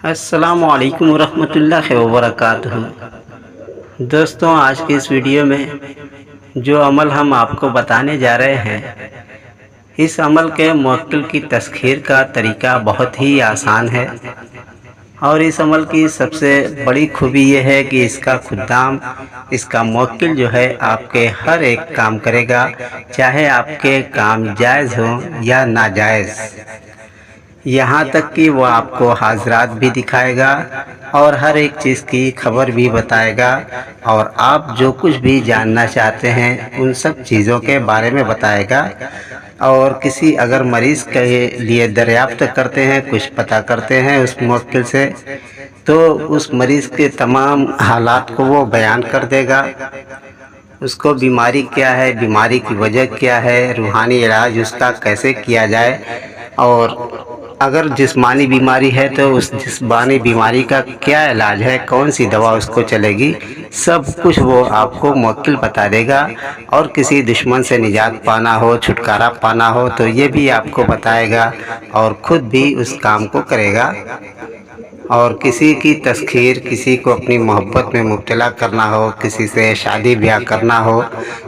السلام علیکم ورحمۃ اللہ وبرکاتہ۔ دوستوں، آج کی اس ویڈیو میں جو عمل ہم آپ کو بتانے جا رہے ہیں، اس عمل کے موکل کی تسخیر کا طریقہ بہت ہی آسان ہے، اور اس عمل کی سب سے بڑی خوبی یہ ہے کہ اس کا خدام، اس کا موکل جو ہے آپ کے ہر ایک کام کرے گا، چاہے آپ کے کام جائز ہوں یا ناجائز۔ یہاں تک کہ وہ آپ کو حاضرات بھی دکھائے گا اور ہر ایک چیز کی خبر بھی بتائے گا، اور آپ جو کچھ بھی جاننا چاہتے ہیں ان سب چیزوں کے بارے میں بتائے گا۔ اور کسی اگر مریض کے لیے دریافت کرتے ہیں، کچھ پتہ کرتے ہیں اس موکل سے، تو اس مریض کے تمام حالات کو وہ بیان کر دے گا۔ اس کو بیماری کیا ہے، بیماری کی وجہ کیا ہے، روحانی علاج اس کا کیسے کیا جائے، اور اگر جسمانی بیماری ہے تو اس جسمانی بیماری کا کیا علاج ہے، کون سی دوا اس کو چلے گی، سب کچھ وہ آپ کو موکل بتا دے گا۔ اور کسی دشمن سے نجات پانا ہو، چھٹکارا پانا ہو تو یہ بھی آپ کو بتائے گا، اور خود بھی اس کام کو کرے گا۔ اور کسی کی تسخیر، کسی کو اپنی محبت میں مبتلا کرنا ہو، کسی سے شادی بیاہ کرنا ہو،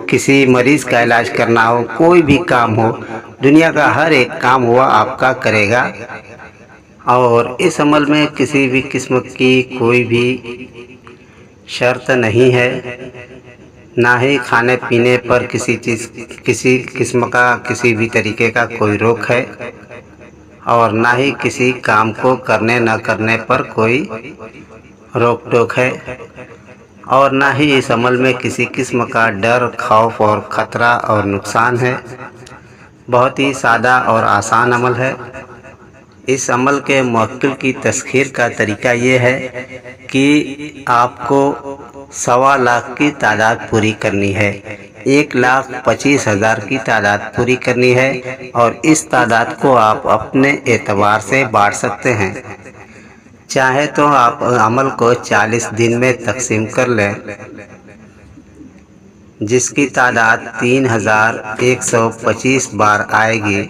کسی مریض کا علاج کرنا ہو، کوئی بھی کام ہو، دنیا کا ہر ایک کام وہ آپ کا کرے گا۔ اور اس عمل میں کسی بھی قسم کی کوئی بھی شرط نہیں ہے، نہ ہی کھانے پینے پر کسی قسم کا کسی بھی طریقے کا کوئی روک ہے، اور نہ ہی کسی کام کو کرنے نہ کرنے پر کوئی روک ٹوک ہے، اور نہ ہی اس عمل میں کسی قسم کا ڈر، خوف اور خطرہ اور نقصان ہے۔ بہت ہی سادہ اور آسان عمل ہے۔ اس عمل کے موکل کی تسخیر کا طریقہ یہ ہے کہ آپ کو 1.25 لاکھ کی تعداد پوری کرنی ہے، 1,25,000 کی تعداد پوری کرنی ہے، اور اس تعداد کو آپ اپنے اعتبار سے بانٹ سکتے ہیں۔ چاہے تو آپ عمل کو 40 دن میں تقسیم کر لیں، جس کی تعداد 3,125 بار آئے گی،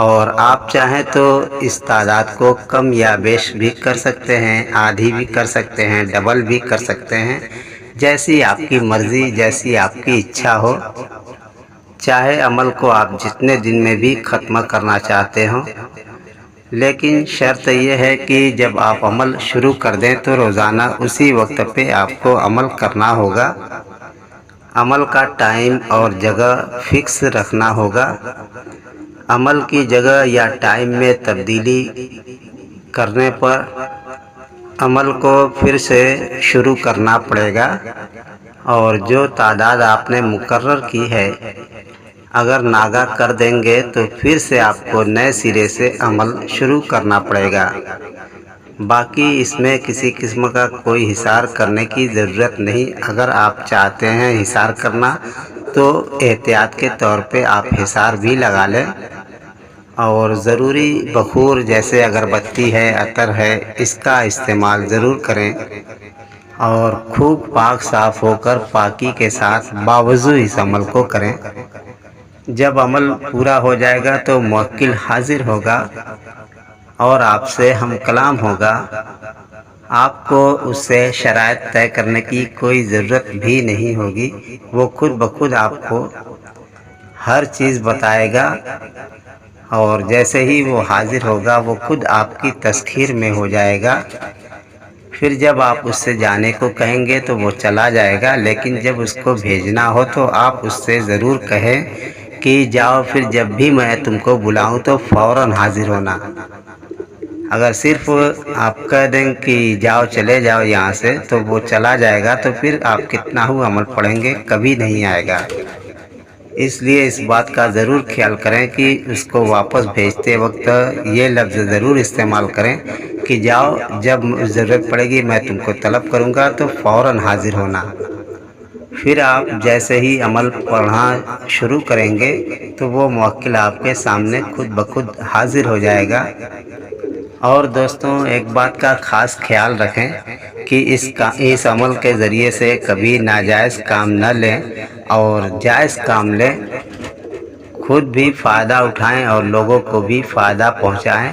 اور آپ چاہیں تو اس تعداد کو کم یا بیش بھی کر سکتے ہیں، آدھی بھی کر سکتے ہیں، ڈبل بھی کر سکتے ہیں، جیسی آپ کی مرضی، جیسی آپ کی اچھا ہو۔ چاہے عمل کو آپ جتنے دن میں بھی ختم کرنا چاہتے ہوں، لیکن شرط یہ ہے کہ جب آپ عمل شروع کر دیں تو روزانہ اسی وقت پہ آپ کو عمل کرنا ہوگا۔ عمل کا ٹائم اور جگہ فکس رکھنا ہوگا۔ عمل کی جگہ یا ٹائم میں تبدیلی کرنے پر عمل کو پھر سے شروع کرنا پڑے گا، اور جو تعداد آپ نے مقرر کی ہے اگر ناغہ کر دیں گے تو پھر سے آپ کو نئے سرے سے عمل شروع کرنا پڑے گا۔ باقی اس میں کسی قسم کا کوئی حصار کرنے کی ضرورت نہیں۔ اگر آپ چاہتے ہیں حصار کرنا تو احتیاط کے طور پہ آپ حصار بھی لگا لیں، اور ضروری بخور جیسے اگربتی ہے، عطر ہے، اس کا استعمال ضرور کریں، اور خوب پاک صاف ہو کر پاکی کے ساتھ باوضو اس عمل کو کریں۔ جب عمل پورا ہو جائے گا تو موکل حاضر ہوگا اور آپ سے ہم کلام ہوگا۔ آپ کو اس سے شرائط طے کرنے کی کوئی ضرورت بھی نہیں ہوگی، وہ خود بخود آپ کو ہر چیز بتائے گا، اور جیسے ہی وہ حاضر ہوگا وہ خود آپ کی تسخیر میں ہو جائے گا۔ پھر جب آپ اس سے جانے کو کہیں گے تو وہ چلا جائے گا، لیکن جب اس کو بھیجنا ہو تو آپ اس سے ضرور کہیں کہ جاؤ، پھر جب بھی میں تم کو بلاؤں تو فوراً حاضر ہونا۔ اگر صرف آپ کہہ دیں کہ جاؤ، چلے جاؤ یہاں سے، تو وہ چلا جائے گا، تو پھر آپ کتنا ہو عمل پڑھیں گے، کبھی نہیں آئے گا۔ اس لیے اس بات کا ضرور خیال کریں کہ اس کو واپس بھیجتے وقت یہ لفظ ضرور استعمال کریں کہ جاؤ، جب ضرورت پڑے گی میں تم کو طلب کروں گا تو فوراً حاضر ہونا۔ پھر آپ جیسے ہی عمل پڑھنا شروع کریں گے تو وہ موکل آپ کے سامنے خود بخود حاضر ہو جائے گا۔ اور دوستوں، ایک بات کا خاص خیال رکھیں کہ اس عمل کے ذریعے سے کبھی ناجائز کام نہ لیں اور جائز کام لیں، خود بھی فائدہ اٹھائیں اور لوگوں کو بھی فائدہ پہنچائیں۔